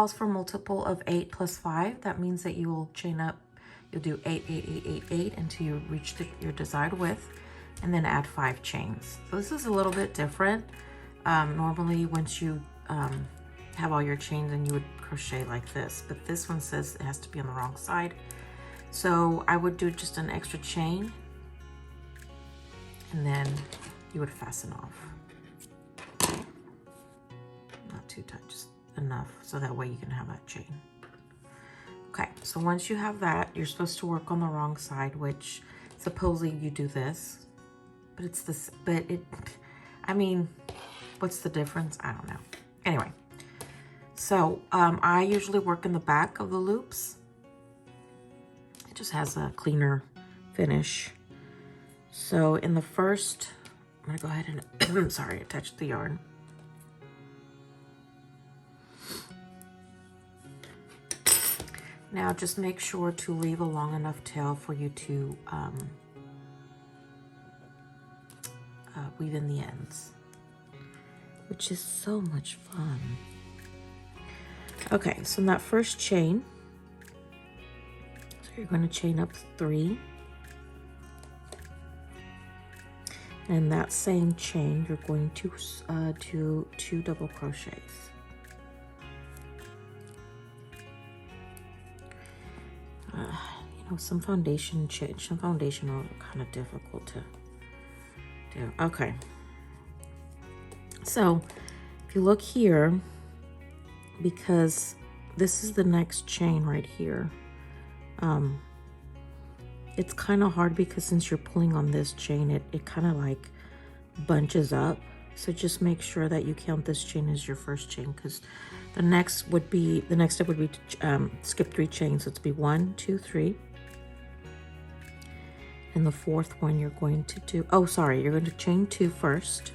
calls for multiple of 8 plus 5. That means that you will chain up, you'll do 8, 8, 8, 8, 8 until you reach your desired width, and then add 5 chains. So this is a little bit different. Normally once you have all your chains, and you would crochet like this, but this one says it has to be on the wrong side. So I would do just an extra chain, and then you would fasten off. Not too tight, just enough so that way you can have that chain. Okay, so once you have that, you're supposed to work on the wrong side, which supposedly you do this, but it's this, but it, I mean, what's the difference? I don't know. Anyway, so I usually work in the back of the loops. It just has a cleaner finish. So in the first, I'm gonna go ahead and, sorry, I touched the yarn. Now just make sure to leave a long enough tail for you to weave in the ends, which is so much fun. Okay, so in that first chain, so you're going to chain up 3. And that same chain, you're going to do 2 double crochets. You know, some foundation are kind of difficult to do. Okay. So if you look here, because this is the next chain right here, it's kind of hard because since you're pulling on this chain, it kind of like bunches up. So just make sure that you count this chain as your first chain, because the next step would be to skip 3 chains. So it's be 1, 2, 3. And the fourth one you're going to do, oh sorry, you're going to chain 2 first.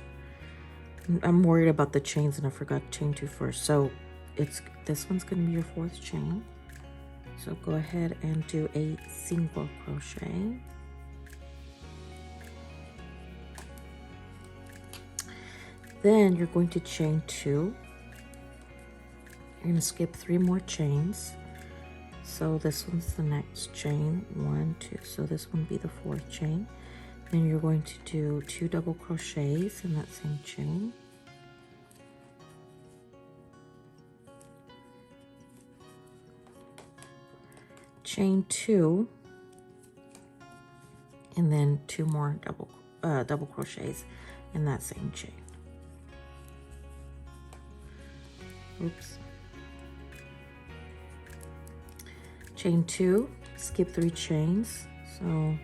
I'm worried about the chains and I forgot to chain 2 first. So this one's going to be your 4th chain. So go ahead and do a single crochet. Then you're going to chain 2. You're going to skip 3 more chains. So this one's the next chain, 1, 2. So this one would be the 4th chain. Then you're going to do 2 double crochets in that same chain. Chain 2, and then 2 more double crochets in that same chain. Oops. Chain 2, skip 3 chains. So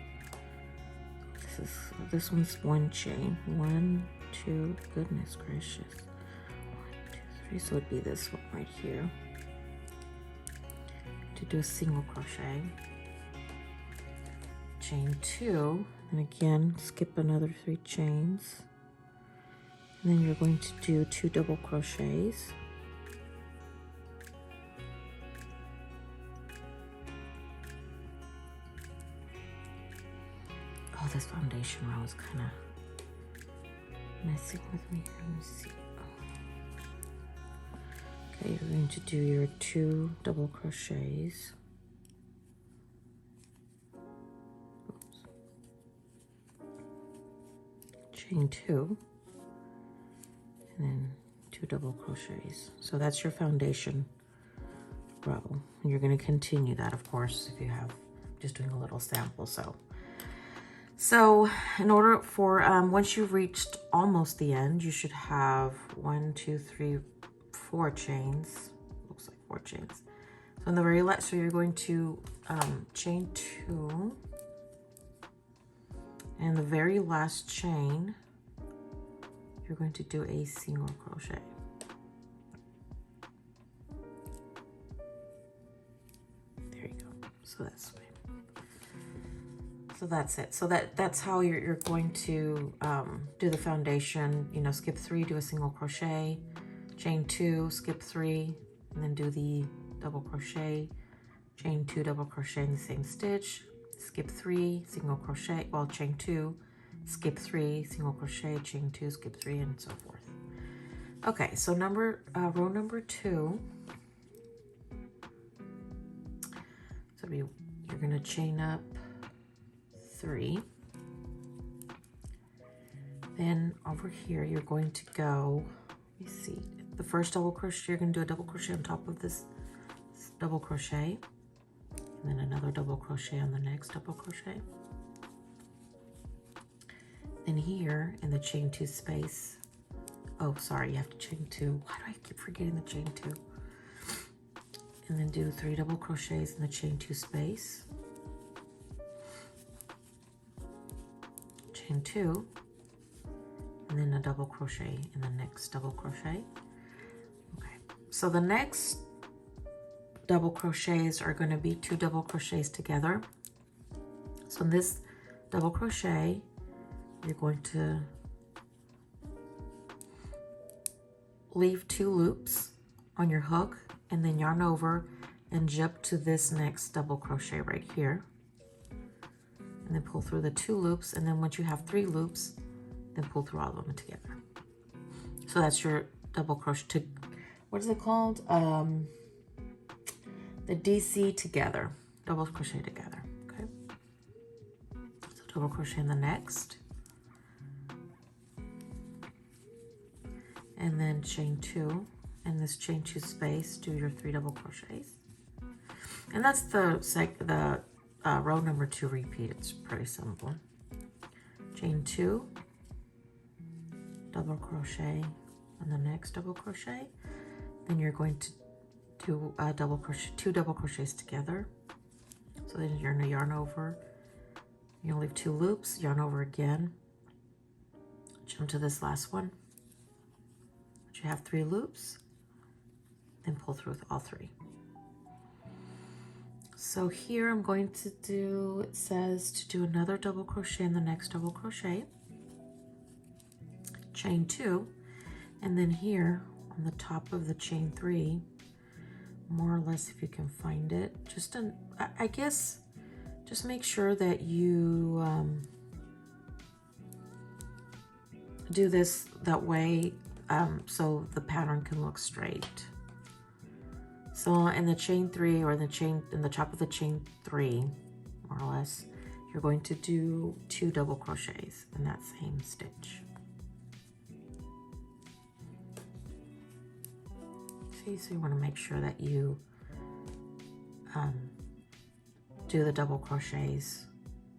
this one's 1 chain. 1, 2, goodness gracious. 1, 2, 3. So it'd be this one right here. To do a single crochet, chain 2, and again skip another 3 chains, and then you're going to do 2 double crochets, oh, this foundation row is kind of messing with me. Let me see. Okay, you're going to do your 2 double crochets. Oops. Chain 2, and then 2 double crochets. So that's your foundation row. And you're going to continue that, of course, if you have, just doing a little sample. So in order for, once you've reached almost the end, you should have 1, 2, 3, 4 chains. Looks like 4 chains. So in the very last, so you're going to chain 2, and the very last chain, you're going to do a single crochet. There you go. So that's So that's it. So that's how you're going to do the foundation. You know, skip 3, do a single crochet, chain 2, skip 3, and then do the double crochet, chain 2, double crochet in the same stitch, skip 3, single crochet, well, chain 2, skip 3, single crochet, chain 2, skip 3, and so forth. Okay, so row number 2, 3. You're going to chain up 3. Then over here, you're going to go, let me see, the first double crochet, you're going to do a double crochet on top of this double crochet, and then another double crochet on the next double crochet. Then here in the chain 2 space, oh, sorry, you have to chain 2. Why do I keep forgetting the chain 2? And then do 3 double crochets in the chain 2 space. Chain 2, and then a double crochet in the next double crochet. Okay, so the next double crochets are going to be 2 double crochets together. So in this double crochet, you're going to leave 2 loops on your hook and then yarn over and jump to this next double crochet right here, and then pull through the 2 loops, and then once you have 3 loops, then pull through all of them together. So that's your double crochet, what is it called? The DC together, double crochet together, okay? So double crochet in the next, and then chain 2 in this chain 2 space, do your 3 double crochets. And that's the row number 2 repeat. It's pretty simple. Chain 2, double crochet on the next double crochet. Then you're going to do a double crochet, 2 double crochets together. So then you're gonna yarn over, you'll leave 2 loops, yarn over again, jump to this last one. You have 3 loops, then pull through with all 3. So here I'm going to do, it says to do another double crochet in the next double crochet, chain 2, and then here on the top of the chain 3, more or less if you can find it, just I guess just make sure that you do this that way so the pattern can look straight. So in the chain 3, or in the top of the chain 3, more or less, you're going to do 2 double crochets in that same stitch. See, so you want to make sure that you do the double crochets,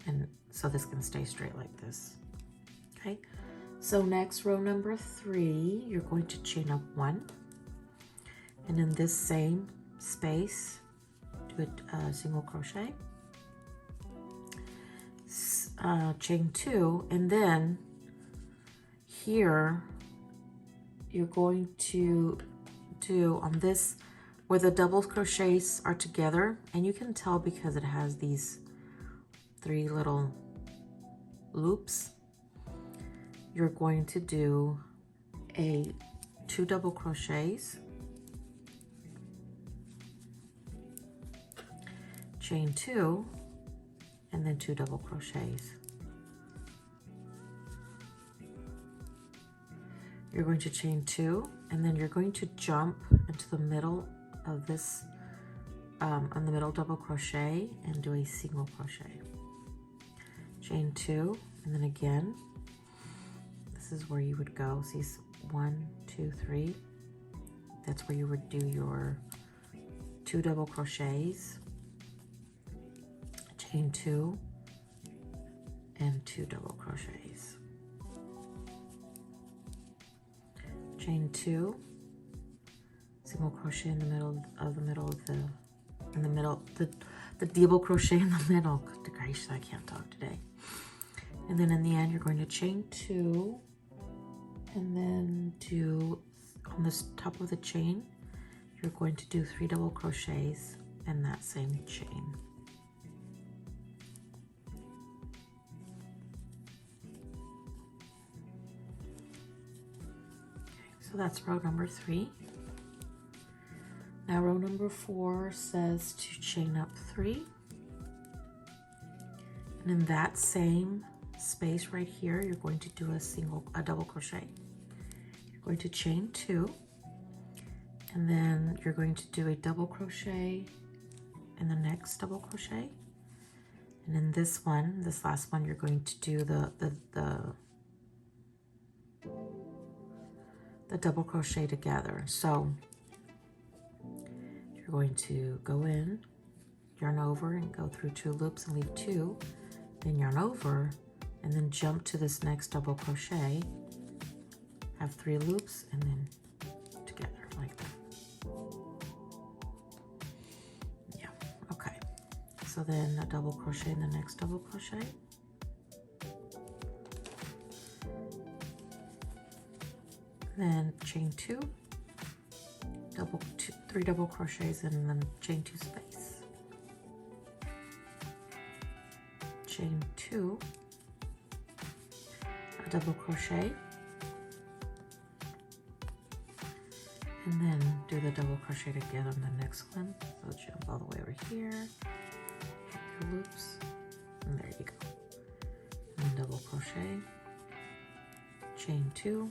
and so this can stay straight like this. Okay, so next, row number 3, you're going to chain up 1, and in this same space, do a single crochet, chain 2, and then here you're going to do on this where the double crochets are together, and you can tell because it has these 3 little loops, you're going to do 2 double crochets, chain 2, and then 2 double crochets. You're going to chain 2, and then you're going to jump into the middle of this, on the middle double crochet, and do a single crochet. Chain 2, and then again, this is where you would go. See, 1, 2, 3. That's where you would do your 2 double crochets, chain 2, and 2 double crochets. Chain 2, single crochet in the middle of the double crochet in the middle. Good gracious, I can't talk today. And then in the end, you're going to chain 2, and then do on the top of the chain, you're going to do 3 double crochets in that same chain. So that's row number 3. Now row number 4 says to chain up 3. And in that same space right here, you're going to do a double crochet. You're going to chain 2, and then you're going to do a double crochet in the next double crochet. And in this one, this last one, you're going to do the double crochet together. So you're going to go in, yarn over, and go through 2 loops and leave 2, then yarn over, and then jump to this next double crochet, have 3 loops, and then together like that. Yeah, okay. So then a double crochet in the next double crochet. Then chain 2, 3 double crochets, and then chain 2 space. Chain 2, a double crochet, and then do the double crochet together in the next one. So jump all the way over here, make your loops, and there you go. And then double crochet, chain 2,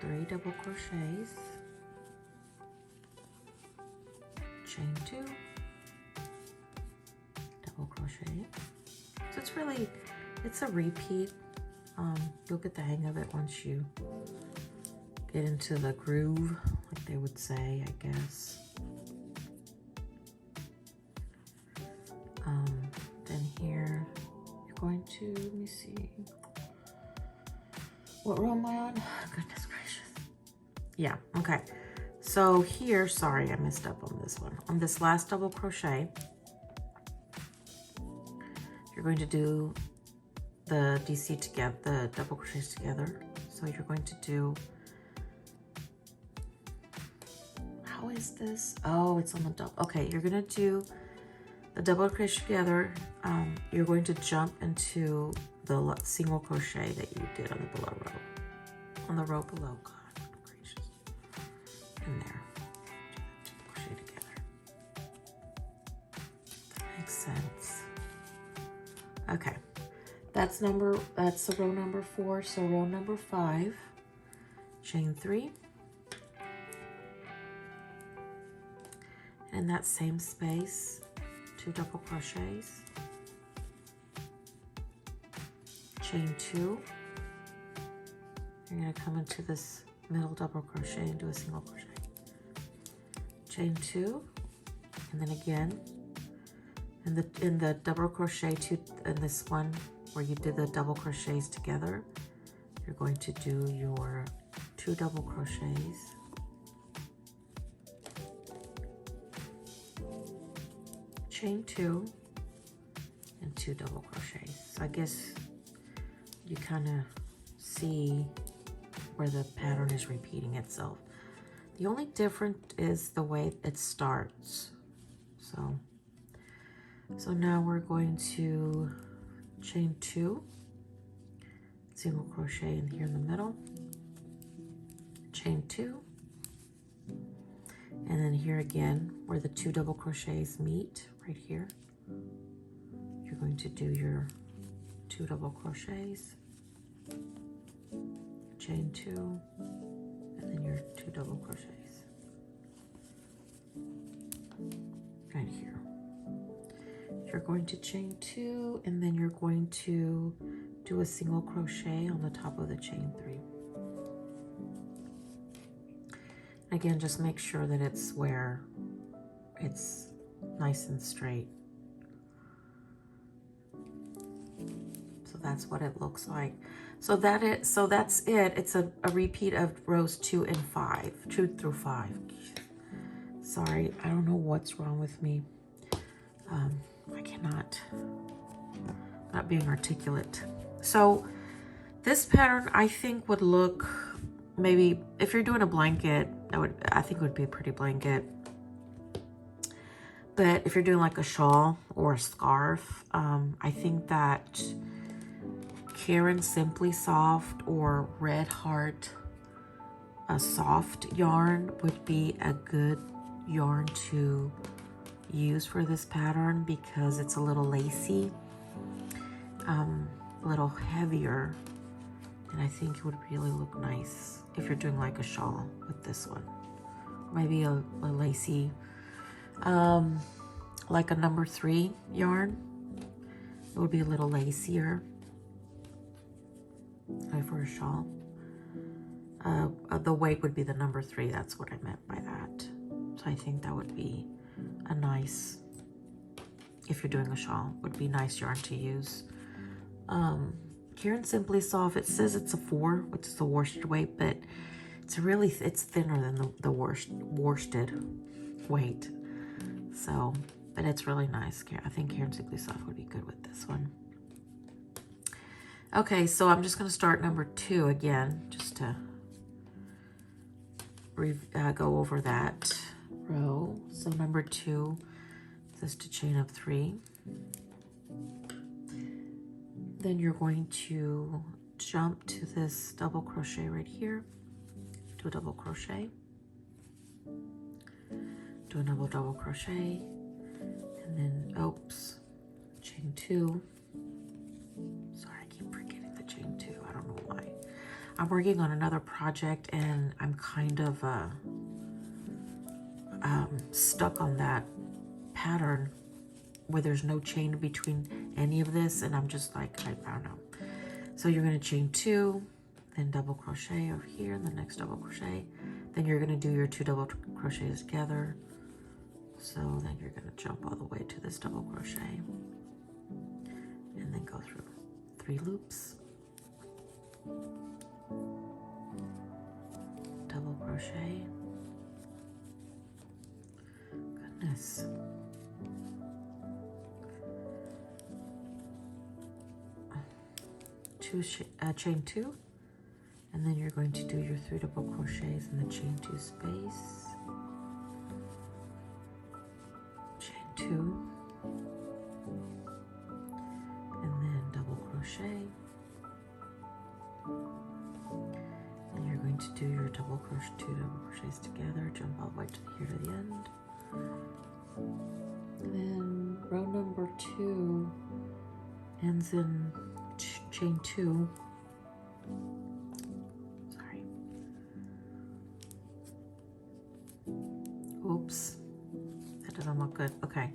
3 double crochets, chain 2, double crochet. So it's a repeat. You'll get the hang of it once you get into the groove, like they would say, I guess. Then here, you're going to, let me see, what row am I on? Goodness gracious. Yeah, okay. So here, sorry, I messed up on this one. On this last double crochet, you're going to do the DC together, the double crochets together. So you're going to do, how is this? Oh, it's on the double. Okay, you're gonna do the double crochet together. You're going to jump into the single crochet that you did on the below row. On the row below, God gracious. In there. Double crochet together. That makes sense. Okay. That's the row number 4. So row number 5, chain 3. And in that same space, 2 double crochets, chain 2. You're going to come into this middle double crochet and do a single crochet, chain 2, and then again in the double crochet 2 in this one where you did the double crochets together, you're going to do your 2 double crochets, chain 2, and 2 double crochets. So I guess you kind of see where the pattern is repeating itself. The only difference is the way it starts. So now we're going to chain 2, single crochet in here in the middle, chain 2, and then here again where the 2 double crochets meet right here, you're going to do your 2 double crochets, chain 2, and then your 2 double crochets right here. You're going to chain 2, and then you're going to do a single crochet on the top of the chain 3. Again, just make sure that it's where it's nice and straight. So that's what it looks like. So that's it. It's a repeat of rows 2 and 5, 2 through 5. Sorry, I don't know what's wrong with me. I cannot, not being articulate. So this pattern I think would look, maybe if you're doing a blanket, I think would be a pretty blanket. But if you're doing like a shawl or a scarf, I think that Karen Simply Soft or Red Heart a soft yarn would be a good yarn to use for this pattern because it's a little lacy, a little heavier, and I think it would really look nice if you're doing like a shawl with this one. Maybe a lacy like a number 3 yarn. It would be a little lacier for a shawl. The weight would be the number 3. That's what I meant by that. So I think that would be a nice, if you're doing a shawl, would be nice yarn to use. Karen Simply Soft, it says it's a 4, which is the worsted weight, but it's really, it's thinner than the worsted weight. So, but it's really nice. I think Karen Simply Soft would be good with this one. Okay, so I'm just going to start number 2 again, just to go over that row. So number 2 is to chain up 3. Then you're going to jump to this double crochet right here. Do a double crochet. Do another double crochet. And then, oops, chain 2. Sorry, I keep forgetting the chain 2. I don't know why. I'm working on another project and I'm kind of stuck on that pattern where there's no chain between any of this, and I'm just like, I don't know. So you're going to chain 2, then double crochet over here, and the next double crochet. Then you're going to do your 2 double crochets together. So then you're going to jump all the way to this double crochet, and then go through 3 loops, double crochet. Goodness. Chain 2, and then you're going to do your 3 double crochets in the chain 2 space, chain 2, and then double crochet, and you're going to do your 2 double crochets together, jump all the way to here to the end, and then row number 2 ends in chain 2. Sorry. Oops. That doesn't look good. Okay.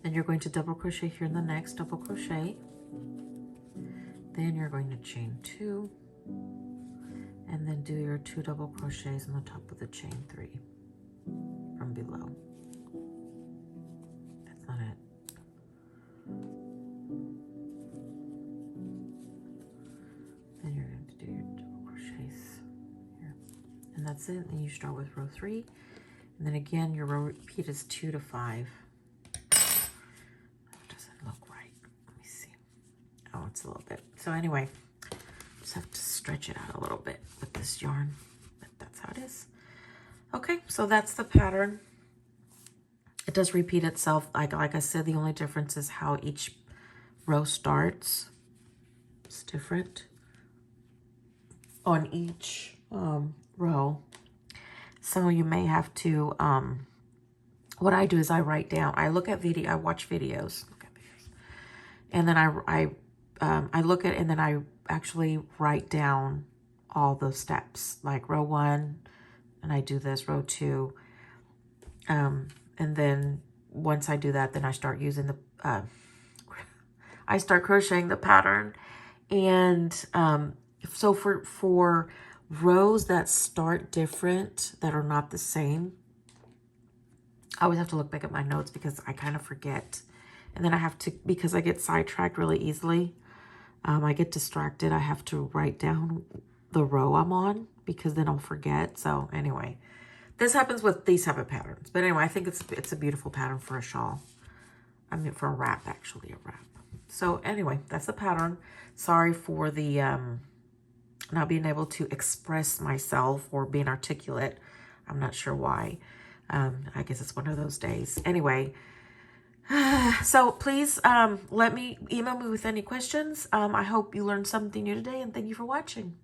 Then you're going to double crochet here in the next double crochet. Then you're going to chain 2. And then do your 2 double crochets on the top of the chain 3 from below. That's not it. Then you're going to do your double crochets here. And that's it. Then you start with row 3. And then again, your row repeat is 2 to 5. That doesn't look right. Let me see. Oh, it's a little bit. So anyway, just have to stretch it out a little bit with this yarn. But that's how it is. Okay, so that's the pattern. It does repeat itself. Like I said, the only difference is how each row starts. It's different on each row. So you may have to, what I do is I write down, I look at video, I watch videos, and then I look at, and then I actually write down all the steps, like row 1, and I do this, row 2, and then once I do that, then I start using the, I start crocheting the pattern. And so for rows that start different, that are not the same, I always have to look back at my notes because I kind of forget. And then I have to, because I get sidetracked really easily, I get distracted. I have to write down the row I'm on because then I'll forget. So anyway, this happens with these type of patterns. But anyway, I think it's a beautiful pattern for a shawl. I mean, for a wrap, actually, a wrap. So anyway, that's the pattern. Sorry for the not being able to express myself or being articulate. I'm not sure why. I guess it's one of those days. Anyway, so please email me with any questions. I hope you learned something new today, and thank you for watching.